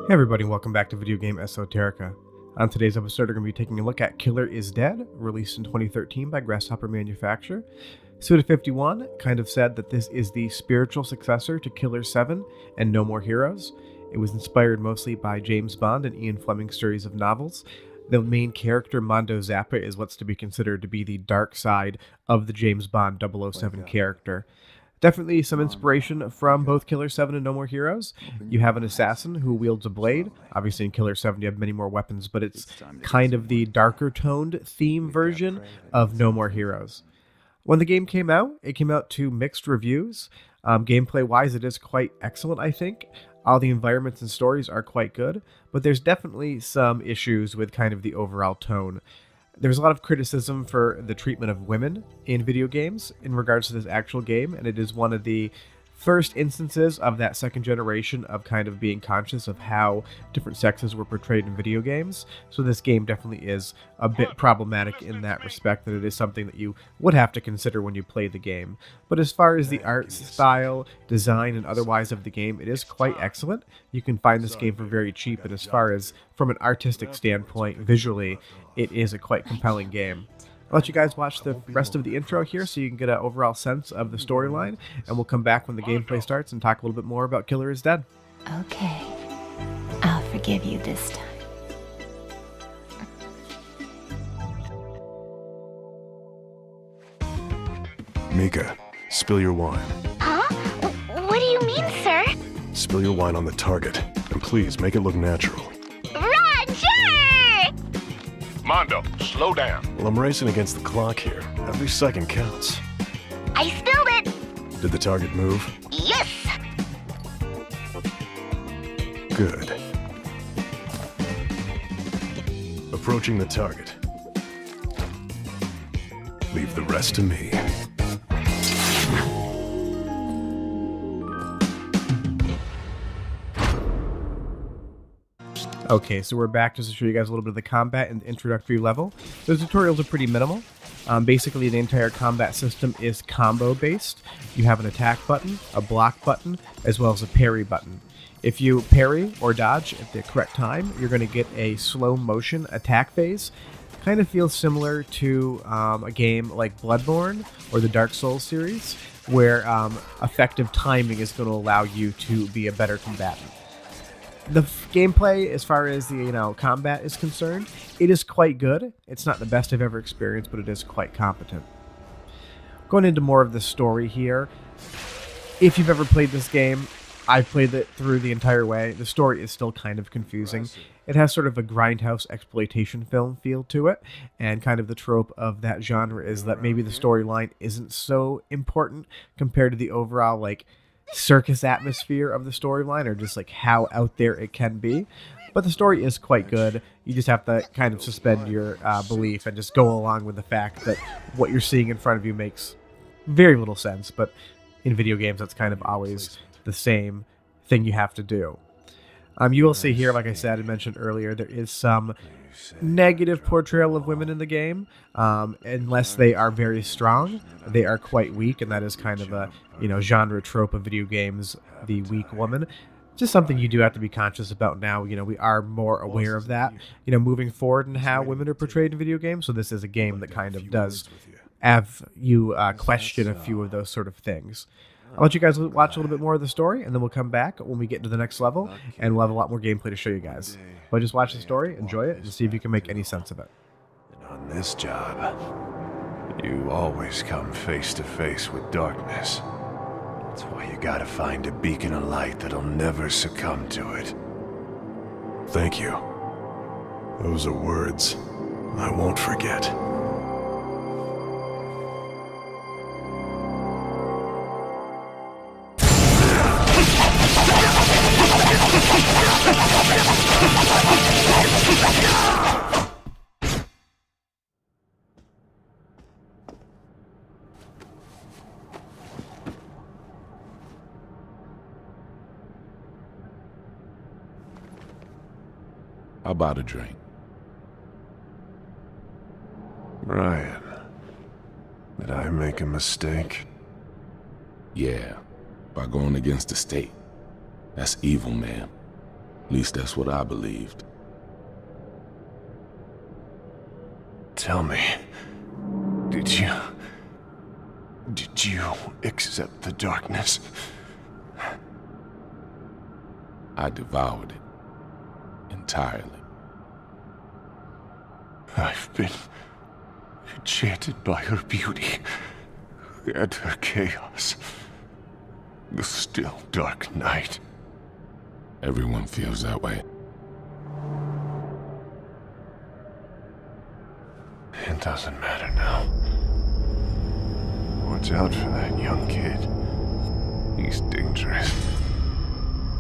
Hey everybody, welcome back to Video Game Esoterica. On today's episode, we're going to be taking a look at Killer is Dead, released in 2013 by Grasshopper Manufacture. Suda51 kind of said that this is the spiritual successor to Killer 7 and No More Heroes. It was inspired mostly by James Bond and Ian Fleming's series of novels. The main character, Mondo Zappa, is what's to be considered to be the dark side of the James Bond 007 character. Definitely some inspiration from both Killer 7 and No More Heroes. You have an assassin who wields a blade. Obviously in Killer 7 you have many more weapons, but it's kind of the darker toned theme version of No More Heroes. When the game came out, it came out to mixed reviews. Gameplay-wise, it is quite excellent, I think. All the environments and stories are quite good, but there's definitely some issues with kind of the overall tone. There's a lot of criticism for the treatment of women in video games in regards to this actual game, and it is one of the first instances of that second generation of kind of being conscious of how different sexes were portrayed in video games. So this game definitely is a bit problematic in that respect, that it is something that you would have to consider when you play the game. But as far as the art style, design, and otherwise of the game, it is quite excellent. You can find this game for very cheap, and as far as from an artistic standpoint, visually, it is a quite compelling game. I'll let you guys watch the rest of the intro here so you can get an overall sense of the storyline, and we'll come back when the gameplay starts and talk a little bit more about Killer is Dead. Okay, I'll forgive you this time. Mika, spill your wine. Huh? What do you mean, sir? Spill your wine on the target, and please make it look natural. Roger! Mondo, slow down. Well, I'm racing against the clock here. Every second counts. I spilled it! Did the target move? Yes! Good. Approaching the target. Leave the rest to me. Okay, so we're back just to show you guys a little bit of the combat and the introductory level. The tutorials are pretty minimal. Basically, the entire combat system is combo-based. You have an attack button, a block button, as well as a parry button. If you parry or dodge at the correct time, you're going to get a slow-motion attack phase. Kind of feels similar to a game like Bloodborne or the Dark Souls series, where effective timing is going to allow you to be a better combatant. The gameplay, as far as the combat is concerned, it is quite good. It's not the best I've ever experienced, but it is quite competent. Going into more of the story here, if you've ever played this game, I've played it through the entire way. The story is still kind of confusing. It has sort of a grindhouse exploitation film feel to it, and kind of the trope of that genre is that maybe the storyline isn't so important compared to the overall circus atmosphere of the storyline, or just how out there it can be. But the story is quite good. You just have to kind of suspend your belief and just go along with the fact that what you're seeing in front of you makes very little sense, but in video games that's kind of always the same thing you have to do. You will see here, like I said and mentioned earlier, there is some negative portrayal of women in the game. Unless they are very strong, they are quite weak, and that is kind of a genre trope of video games, the weak woman. Just something you do have to be conscious about now. We are more aware of that, moving forward in how women are portrayed in video games. So this is a game that kind of does have you question a few of those sort of things. I'll let you guys watch a little bit more of the story, and then we'll come back when we get into the next level, and we'll have a lot more gameplay to show you guys. But just watch the story, enjoy it, and see if you can make any sense of it. And on this job, you always come face to face with darkness. That's why you gotta find a beacon of light that'll never succumb to it. Thank you. Those are words I won't forget. How about a drink? Ryan, did I make a mistake? Yeah, by going against the state. That's evil, man. At least that's what I believed. Tell me, did you accept the darkness? I devoured it entirely. I've been enchanted by her beauty and her chaos. The still dark night. Everyone feels that way. It doesn't matter now. Watch out for that young kid. He's dangerous.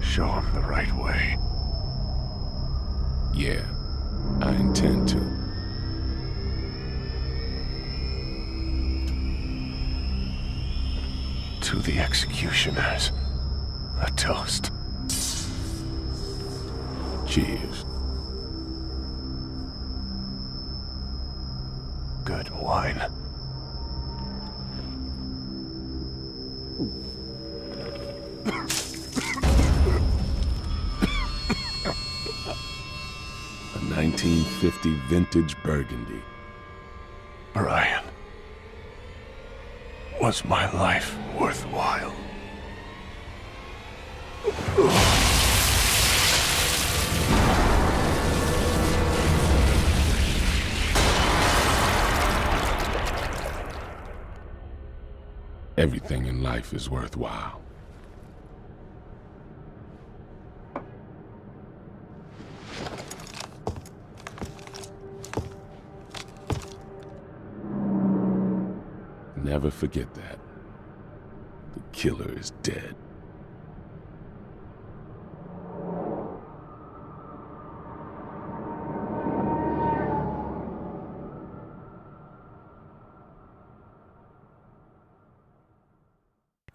Show him the right way. Yeah, I intend to. To the executioners, a toast. Cheers. Good wine. A 1950 vintage Burgundy. Brian, was my life worthwhile? Everything in life is worthwhile. Never forget that. The killer is dead.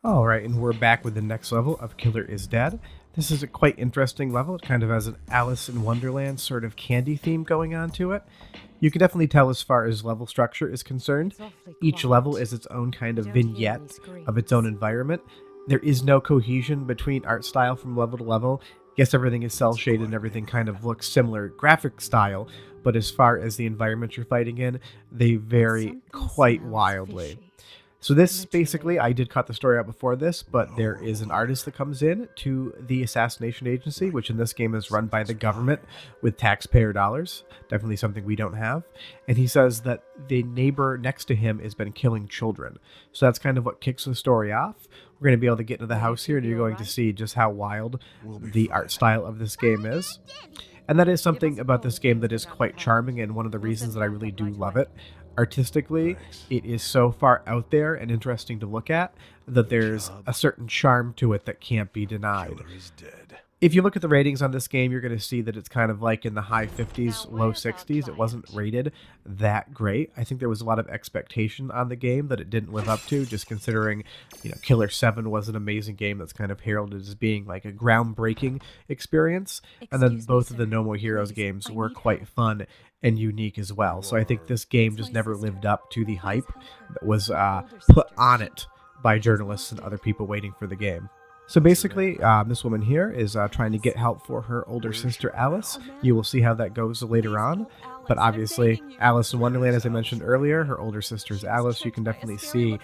Alright, and we're back with the next level of Killer is Dead. This is a quite interesting level. It kind of has an Alice in Wonderland sort of candy theme going on to it. You can definitely tell as far as level structure is concerned. Each level is its own kind of vignette of its own environment. There is no cohesion between art style from level to level. Yes, everything is cel shaded and everything kind of looks similar graphic style, but as far as the environment you're fighting in, they vary quite wildly. So this, basically, I did cut the story out before this, but there is an artist that comes in to the assassination agency, which in this game is run by the government with taxpayer dollars. Definitely something we don't have. And he says that the neighbor next to him has been killing children. So that's kind of what kicks the story off. We're going to be able to get into the house here, and you're going to see just how wild the art style of this game is. And that is something about this game that is quite charming, and one of the reasons that I really do love it. Artistically, it is so far out there and interesting to look at that there's a certain charm to it that can't be denied. If you look at the ratings on this game, you're going to see that it's kind of like in the high 50s, low 60s. It wasn't rated that great. I think there was a lot of expectation on the game that it didn't live up to, just considering, Killer 7 was an amazing game that's kind of heralded as being like a groundbreaking experience. And then both of the No More Heroes games were quite fun and unique as well. So I think this game just never lived up to the hype that was put on it by journalists and other people waiting for the game. So basically, this woman here is trying to get help for her older sister, Alice. You will see how that goes later on. But obviously, Alice in Wonderland, as I mentioned earlier, her older sister's Alice. You can definitely see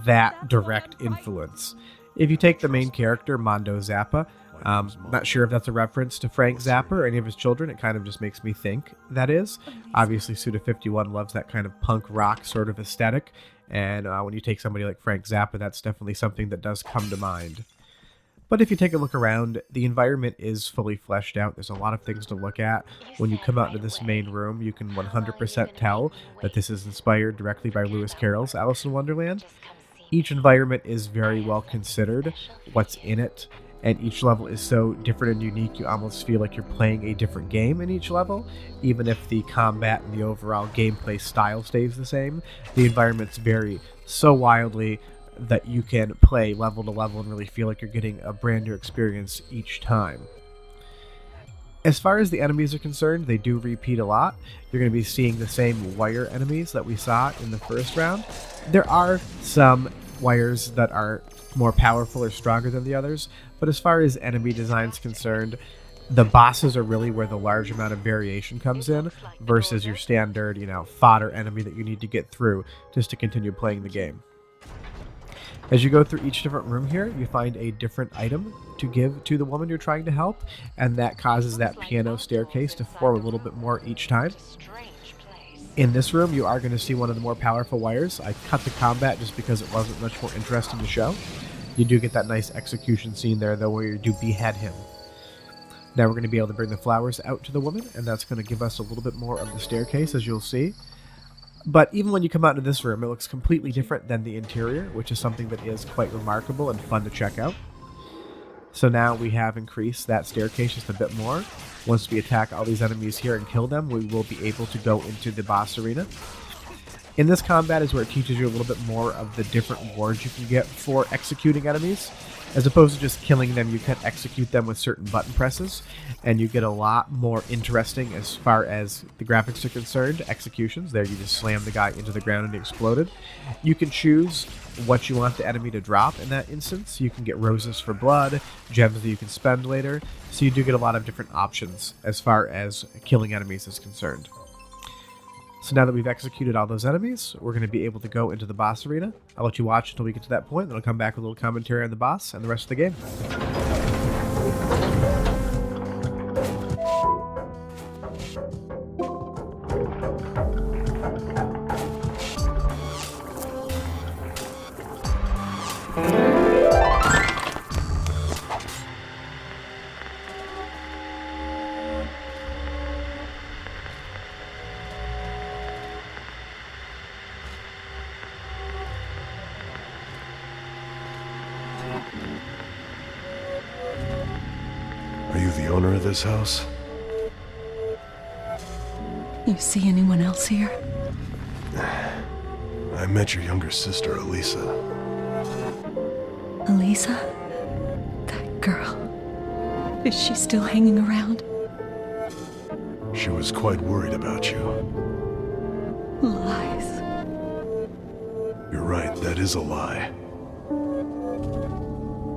that direct influence. If you take the main character, Mondo Zappa, not sure if that's a reference to Frank Zappa or any of his children. It kind of just makes me think that is. Obviously, Suda51 loves that kind of punk rock sort of aesthetic. And when you take somebody like Frank Zappa, that's definitely something that does come to mind. But if you take a look around, the environment is fully fleshed out. There's a lot of things to look at. When you come out into this main room, you can 100% tell that this is inspired directly by Lewis Carroll's Alice in Wonderland. Each environment is very well considered, what's in it, and each level is so different and unique you almost feel like you're playing a different game in each level. Even if the combat and the overall gameplay style stays the same, the environments vary so wildly that you can play level to level and really feel like you're getting a brand new experience each time. As far as the enemies are concerned, they do repeat a lot. You're going to be seeing the same wire enemies that we saw in the first round. There are some wires that are more powerful or stronger than the others, but as far as enemy design is concerned, The bosses are really where the large amount of variation comes in versus your standard, fodder enemy that you need to get through just to continue playing the game. As you go through each different room here, you find a different item to give to the woman you're trying to help, and that causes that piano staircase to form a little bit more each time. In this room, you are going to see one of the more powerful wires. I cut the combat just because it wasn't much more interesting to show. You do get that nice execution scene there, though, where you do behead him. Now we're going to be able to bring the flowers out to the woman, and that's going to give us a little bit more of the staircase, as you'll see. But even when you come out into this room, it looks completely different than the interior, which is something that is quite remarkable and fun to check out. So now we have increased that staircase just a bit more. Once we attack all these enemies here and kill them, we will be able to go into the boss arena. In this combat is where it teaches you a little bit more of the different rewards you can get for executing enemies. As opposed to just killing them, you can execute them with certain button presses, and you get a lot more interesting as far as the graphics are concerned. Executions, there you just slam the guy into the ground and he exploded. You can choose what you want the enemy to drop in that instance. You can get roses for blood, gems that you can spend later, so you do get a lot of different options as far as killing enemies is concerned. So now that we've executed all those enemies, we're going to be able to go into the boss arena. I'll let you watch until we get to that point, then I'll come back with a little commentary on the boss and the rest of the game. Are you the owner of this house? You see anyone else here? I met your younger sister, Elisa. Elisa? That girl. Is she still hanging around? She was quite worried about you. Lies. You're right, that is a lie.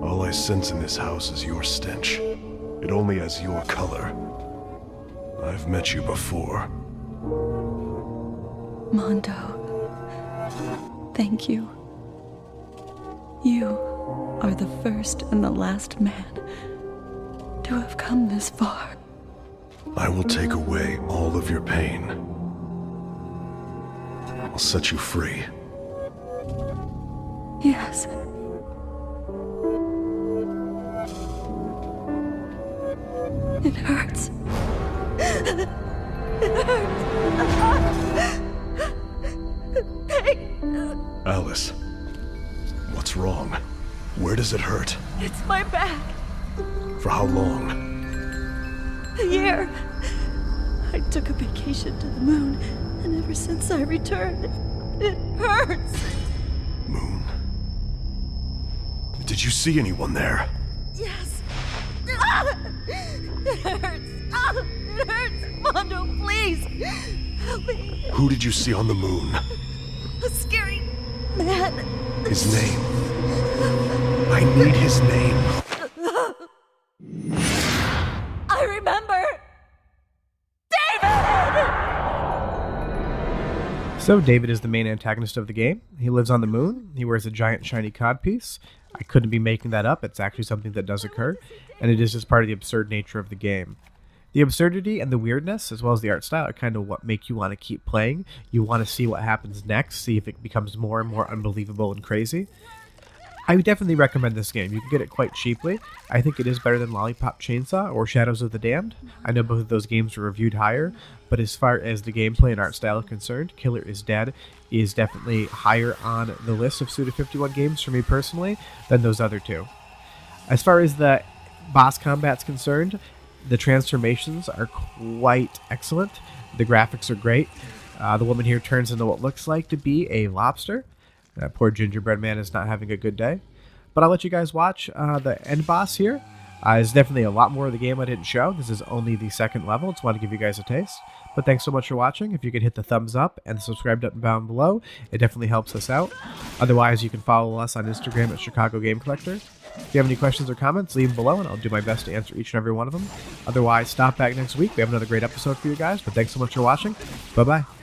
All I sense in this house is your stench. It only has your color. I've met you before. Mondo. Thank you. You are the first and the last man to have come this far. I will take away all of your pain. I'll set you free. Yes. It hurts. It hurts. Alice, what's wrong? Where does it hurt? It's my back. For how long? A year. I took a vacation to the moon, and ever since I returned, it hurts. Moon? Did you see anyone there? Yes. It hurts. It hurts. Mondo, please. Help me. Who did you see on the moon? A scary man. His name. I need his name. I remember. So David is the main antagonist of the game. He lives on the moon. He wears a giant shiny codpiece. I couldn't be making that up. It's actually something that does occur, and it is just part of the absurd nature of the game. The absurdity and the weirdness, as well as the art style, are kind of what make you want to keep playing. You want to see what happens next, see if it becomes more and more unbelievable and crazy. I would definitely recommend this game. You can get it quite cheaply. I think it is better than Lollipop Chainsaw or Shadows of the Damned. I know both of those games were reviewed higher, but as far as the gameplay and art style are concerned, Killer is Dead is definitely higher on the list of Suda 51 games for me personally than those other two. As far as the boss combat's concerned, the transformations are quite excellent. The graphics are great. The woman here turns into what looks like to be a lobster. That poor gingerbread man is not having a good day. But I'll let you guys watch the end boss here. There's definitely a lot more of the game I didn't show. This is only the second level. Just want to give you guys a taste. But thanks so much for watching. If you could hit the thumbs up and the subscribe button down below, it definitely helps us out. Otherwise, you can follow us on Instagram at Chicago Game Collector. If you have any questions or comments, leave them below and I'll do my best to answer each and every one of them. Otherwise, stop back next week. We have another great episode for you guys. But thanks so much for watching. Bye-bye.